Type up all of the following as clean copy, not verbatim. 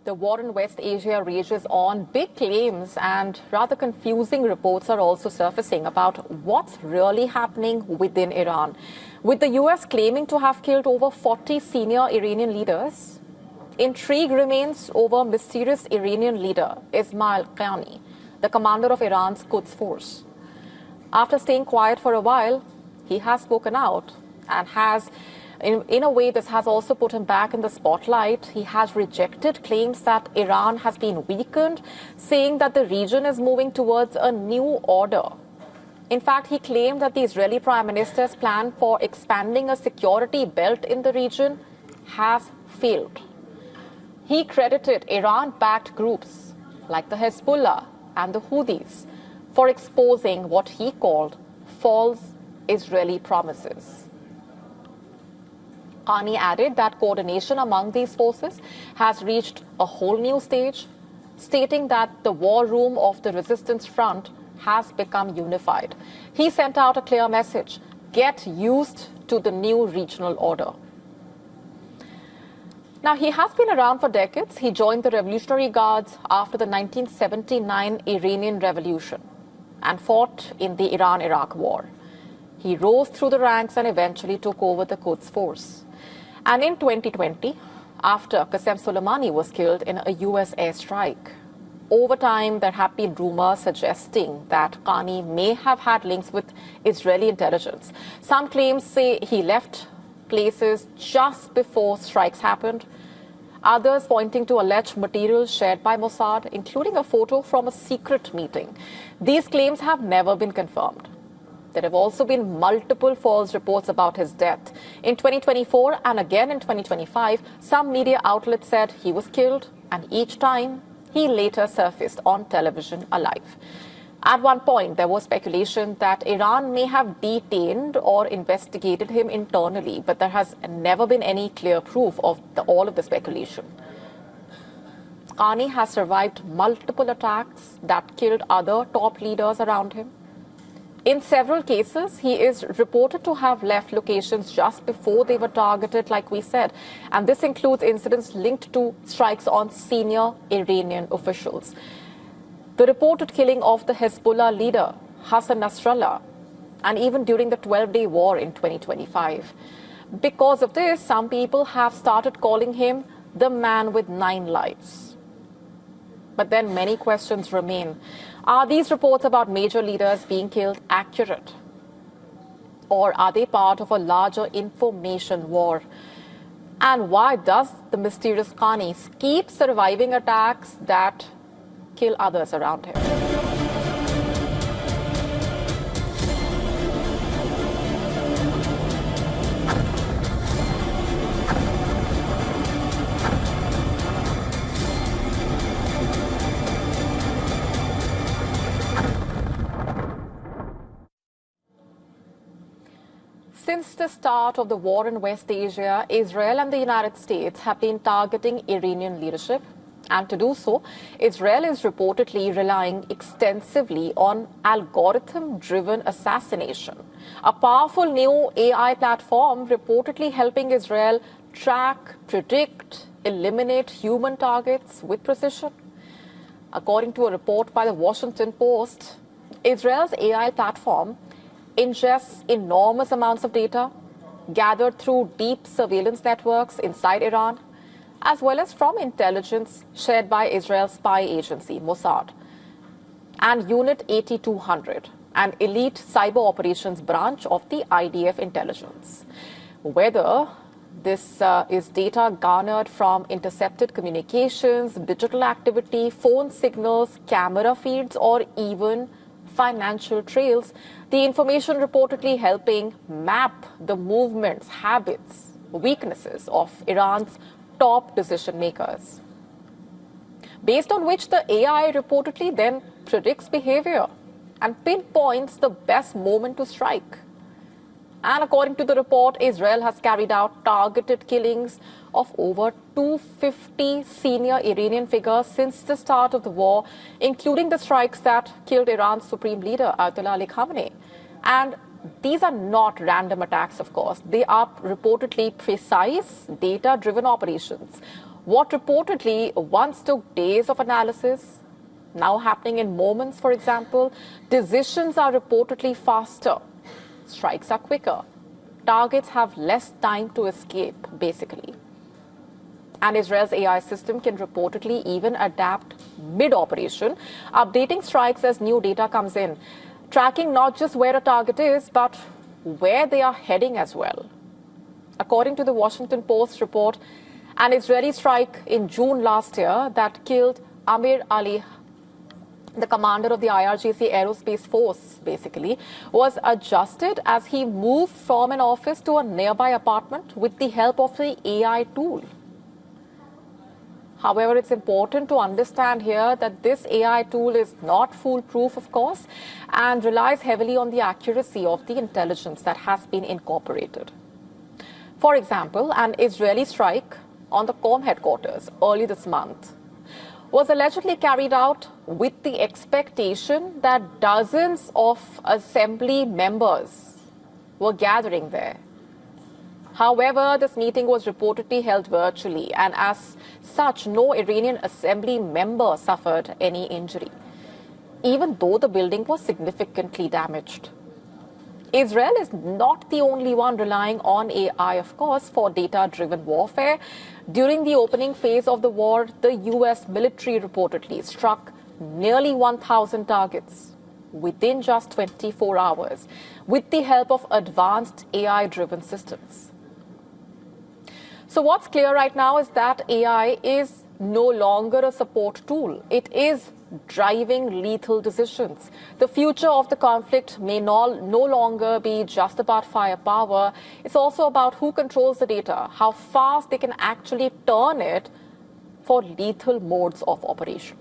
The war in West Asia rages on. Big claims and rather confusing reports are also surfacing about what's really happening within Iran. With the US claiming to have killed over 40 senior Iranian leaders, intrigue remains over mysterious Iranian leader Esmail Qaani, the commander of Iran's Quds Force. After staying quiet for a while, he has spoken out and has, in a way, this has also put him back in the spotlight. He has rejected claims that Iran has been weakened, saying that the region is moving towards a new order. In fact, he claimed that the Israeli Prime Minister's plan for expanding a security belt in the region has failed. He credited Iran-backed groups like the Hezbollah and the Houthis for exposing what he called false Israeli promises. Qaani added that coordination among these forces has reached a whole new stage, stating that the war room of the resistance front has become unified. He sent out a clear message: get used to the new regional order. Now, he has been around for decades. He joined the Revolutionary Guards after the 1979 Iranian Revolution and fought in the Iran-Iraq War. He rose through the ranks and eventually took over the Quds Force. And in 2020, after Qasem Soleimani was killed in a US airstrike, over time there have been rumors suggesting that Qaani may have had links with Israeli intelligence. Some claims say he left places just before strikes happened. Others pointing to alleged material shared by Mossad, including a photo from a secret meeting. These claims have never been confirmed. There have also been multiple false reports about his death. In 2024 and again in 2025, some media outlets said he was killed, and each time he later surfaced on television alive. At one point, there was speculation that Iran may have detained or investigated him internally, but there has never been any clear proof of all of the speculation. Qaani has survived multiple attacks that killed other top leaders around him. In several cases, he is reported to have left locations just before they were targeted, like we said. And this includes incidents linked to strikes on senior Iranian officials. The reported killing of the Hezbollah leader, Hassan Nasrallah, and even during the 12-day war in 2025. Because of this, some people have started calling him the man with 9 lives. But then many questions remain. Are these reports about major leaders being killed accurate? Or are they part of a larger information war? And why does the mysterious Qaani keep surviving attacks that kill others around him? Since the start of the war in West Asia, Israel and the United States have been targeting Iranian leadership. And to do so, Israel is reportedly relying extensively on algorithm-driven assassination, a powerful new AI platform reportedly helping Israel track, predict, eliminate human targets with precision. According to a report by the Washington Post, Israel's AI platform ingests enormous amounts of data gathered through deep surveillance networks inside Iran, as well as from intelligence shared by Israel's spy agency, Mossad, and Unit 8200, an elite cyber operations branch of the IDF intelligence. Whether this is data garnered from intercepted communications, digital activity, phone signals, camera feeds, or even financial trails, the information reportedly helping map the movements, habits, weaknesses of Iran's top decision makers, based on which the AI reportedly then predicts behavior and pinpoints the best moment to strike. And according to the report, Israel has carried out targeted killings of over 250 senior Iranian figures since the start of the war, including the strikes that killed Iran's supreme leader, Ayatollah Ali Khamenei. And these are not random attacks, of course. They are reportedly precise, data-driven operations. What reportedly once took days of analysis, now happening in moments, for example. Decisions are reportedly faster. Strikes are quicker. Targets have less time to escape, basically. And Israel's AI system can reportedly even adapt mid-operation, updating strikes as new data comes in, tracking not just where a target is, but where they are heading as well. According to the Washington Post report, an Israeli strike in June last year that killed Amir Ali, the commander of the IRGC Aerospace Force, basically, was adjusted as he moved from an office to a nearby apartment with the help of the AI tool. However, it's important to understand here that this AI tool is not foolproof, of course, and relies heavily on the accuracy of the intelligence that has been incorporated. For example, an Israeli strike on the COM headquarters early this month was allegedly carried out with the expectation that dozens of assembly members were gathering there. However, this meeting was reportedly held virtually, and as such, no Iranian assembly member suffered any injury, even though the building was significantly damaged. Israel is not the only one relying on AI, of course, for data-driven warfare. During the opening phase of the war, the US military reportedly struck nearly 1,000 targets within just 24 hours with the help of advanced AI-driven systems. So what's clear right now is that AI is no longer a support tool. It is driving lethal decisions. The future of the conflict may no longer be just about firepower. It's also about who controls the data, how fast they can actually turn it for lethal modes of operation.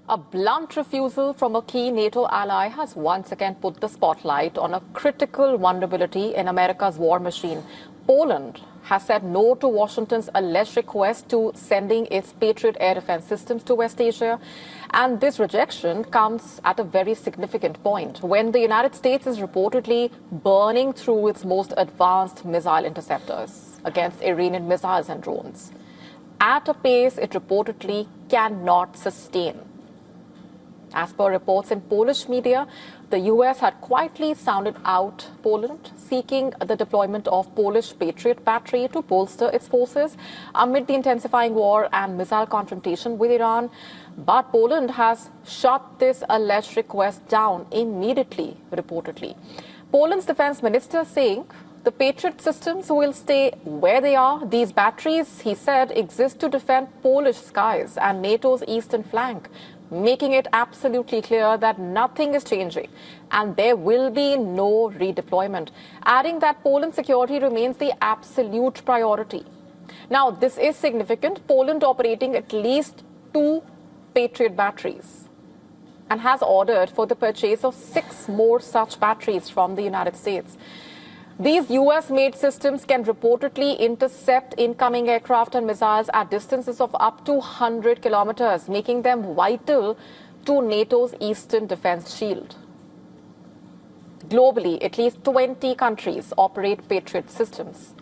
A blunt refusal from a key NATO ally has once again put the spotlight on a critical vulnerability in America's war machine. Poland has said no to Washington's alleged request to sending its Patriot air defense systems to West Asia. And this rejection comes at a very significant point when the United States is reportedly burning through its most advanced missile interceptors against Iranian missiles and drones at a pace it reportedly cannot sustain. As per reports in Polish media, the US had quietly sounded out Poland, seeking the deployment of Polish Patriot battery to bolster its forces amid the intensifying war and missile confrontation with Iran. But Poland has shut this alleged request down immediately, reportedly. Poland's defense minister saying the Patriot systems will stay where they are. These batteries, he said, exist to defend Polish skies and NATO's eastern flank, making it absolutely clear that nothing is changing and there will be no redeployment, adding that Poland's security remains the absolute priority. Now, this is significant. Poland operating at least 2 Patriot batteries and has ordered for the purchase of 6 more such batteries from the United States. These US-made systems can reportedly intercept incoming aircraft and missiles at distances of up to 100 kilometers, making them vital to NATO's eastern defense shield. Globally, at least 20 countries operate Patriot systems,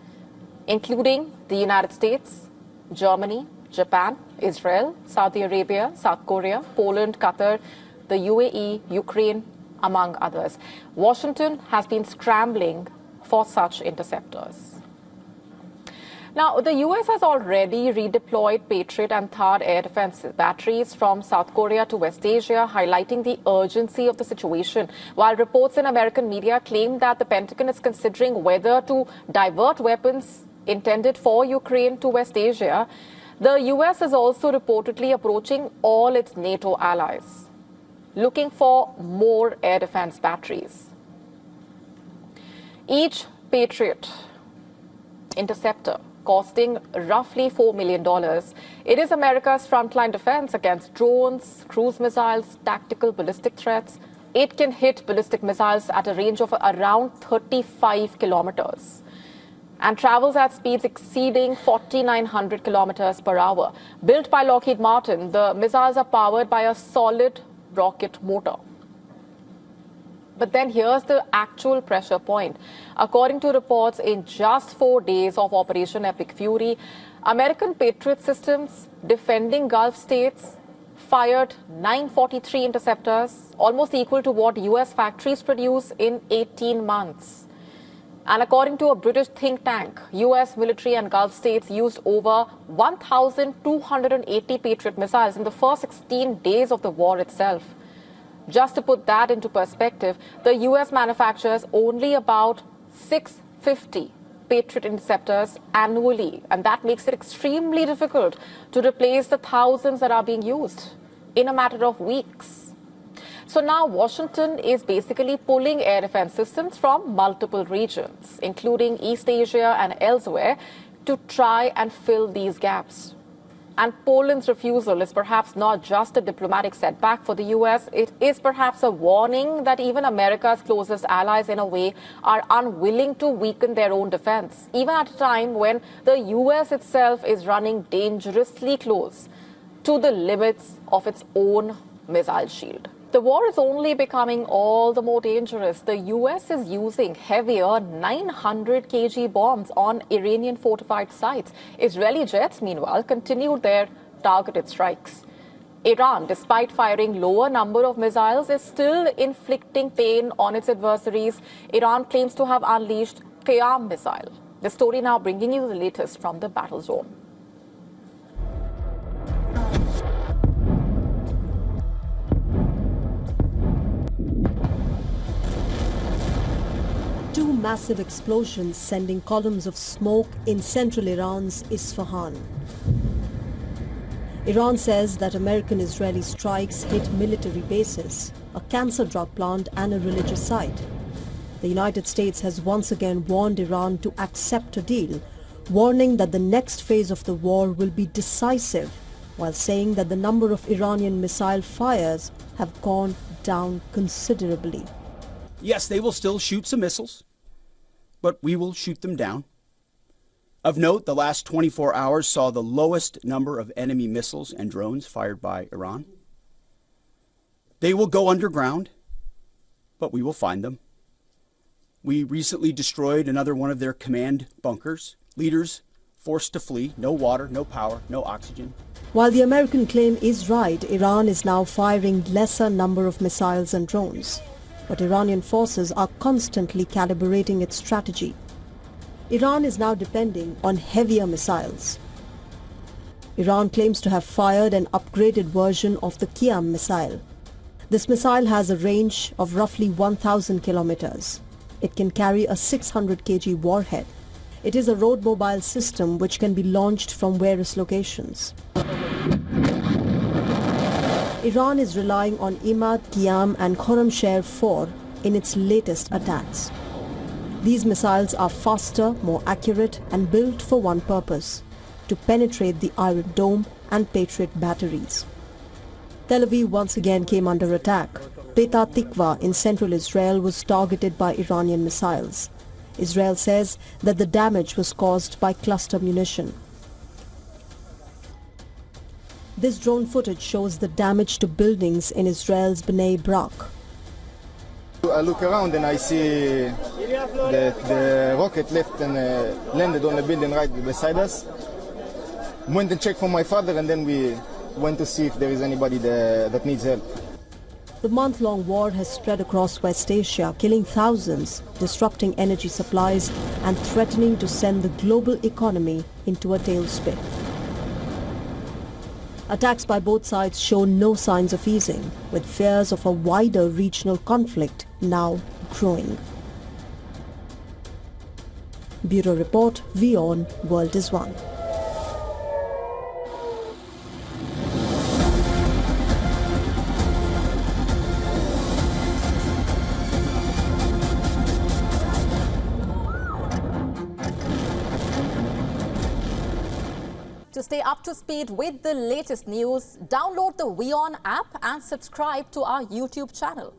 including the United States, Germany, Japan, Israel, Saudi Arabia, South Korea, Poland, Qatar, the UAE, Ukraine, among others. Washington has been scrambling for such interceptors. Now, the US has already redeployed Patriot and THAAD air defense batteries from South Korea to West Asia, highlighting the urgency of the situation. While reports in American media claim that the Pentagon is considering whether to divert weapons intended for Ukraine to West Asia, the US is also reportedly approaching all its NATO allies, looking for more air defense batteries. Each Patriot interceptor costing roughly $4 million. It is America's frontline defense against drones, cruise missiles, tactical ballistic threats. It can hit ballistic missiles at a range of around 35 kilometers and travels at speeds exceeding 4,900 kilometers per hour. Built by Lockheed Martin, the missiles are powered by a solid rocket motor. But then here's the actual pressure point. According to reports, in just 4 days of Operation Epic Fury, American Patriot systems defending Gulf states fired 943 interceptors, almost equal to what US factories produce in 18 months. And according to a British think tank, US military and Gulf states used over 1,280 Patriot missiles in the first 16 days of the war itself. Just to put that into perspective, the US manufactures only about 650 Patriot interceptors annually, and that makes it extremely difficult to replace the thousands that are being used in a matter of weeks. So now Washington is basically pulling air defense systems from multiple regions, including East Asia and elsewhere, to try and fill these gaps. And Poland's refusal is perhaps not just a diplomatic setback for the US. It is perhaps a warning that even America's closest allies, in a way, are unwilling to weaken their own defense, even at a time when the US itself is running dangerously close to the limits of its own missile shield. The war is only becoming all the more dangerous. The US is using heavier 900 kg bombs on Iranian fortified sites. Israeli jets, meanwhile, continued their targeted strikes. Iran, despite firing lower number of missiles, is still inflicting pain on its adversaries. Iran claims to have unleashed Qiyam missile. The story now bringing you the latest from the battle zone. Two massive explosions sending columns of smoke in central Iran's Isfahan. Iran says that American-Israeli strikes hit military bases, a cancer drug plant and a religious site. The United States has once again warned Iran to accept a deal, warning that the next phase of the war will be decisive, while saying that the number of Iranian missile fires have gone down considerably. Yes, they will still shoot some missiles, but we will shoot them down. Of note, the last 24 hours saw the lowest number of enemy missiles and drones fired by Iran. They will go underground, but we will find them. We recently destroyed another one of their command bunkers. Leaders forced to flee, no water, no power, no oxygen. While the American claim is right, Iran is now firing lesser number of missiles and drones. But Iranian forces are constantly calibrating its strategy. Iran is now depending on heavier missiles. Iran claims to have fired an upgraded version of the Qiyam missile. This missile has a range of roughly 1,000 kilometers. It can carry a 600 kg warhead. It is a road-mobile system which can be launched from various locations. Iran is relying on Imad, Qiyam and Khorramshahr 4 in its latest attacks. These missiles are faster, more accurate and built for one purpose: to penetrate the Iron Dome and Patriot batteries. Tel Aviv once again came under attack. Petah Tikva in central Israel was targeted by Iranian missiles. Israel says that the damage was caused by cluster munition. This drone footage shows the damage to buildings in Israel's Bnei Brak. I look around and I see the rocket left and landed on a building right beside us. Went and checked for my father, and then we went to see if there is anybody that needs help. The month-long war has spread across West Asia, killing thousands, disrupting energy supplies and threatening to send the global economy into a tailspin. Attacks by both sides show no signs of easing, with fears of a wider regional conflict now growing. Bureau Report, WION World is One. To stay up to speed with the latest news, download the WION app and subscribe to our YouTube channel.